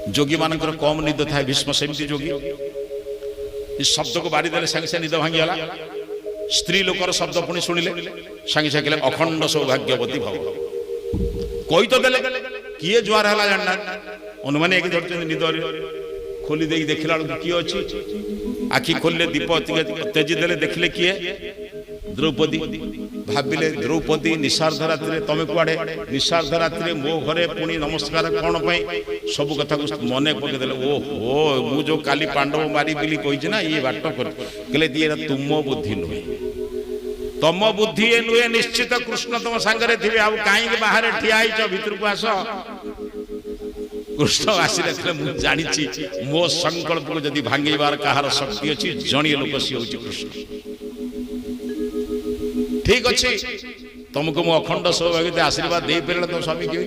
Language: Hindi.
जोगी मान कम निद थाए भीष्म सेमती जोगी शब्द को बाड़ी देले संगे निद भांगीगला स्त्री लोकर शब्द पुणी शुणिले संगे संगे अखंड सौभाग्यवती भव कोई तो देले किए जुआर है जानना अनुमान एक निद खोली दे देखला किए अच्छी आखि खोलिले दीप तेजी देले देखिले किए द्रौपदी भाविले द्रौपदी निशार्ध रात्रि तमे कुआडे निशार्ध रात्रि मो घरे पुणी नमस्कार कौन सब कथा मन पकईदे ओहो मु जो काली पांडव मारी बिली कही ना ये बाट कर तुम बुद्धि नुहे तम बुद्धि ये नुहे निश्चित कृष्ण तुम सांगे थे आ कहीं बाहर ठिया भितर को आस कृष्ण आसिले मुझे जानी मो संकल्प को जदि भांगार कहार शक्ति अच्छी जड़िए लोक सी हूँ कृष्ण ठीक अच्छे तुमको मु अखंड सौभाग्य आशीर्वाद दे पारे तुम स्वामी कि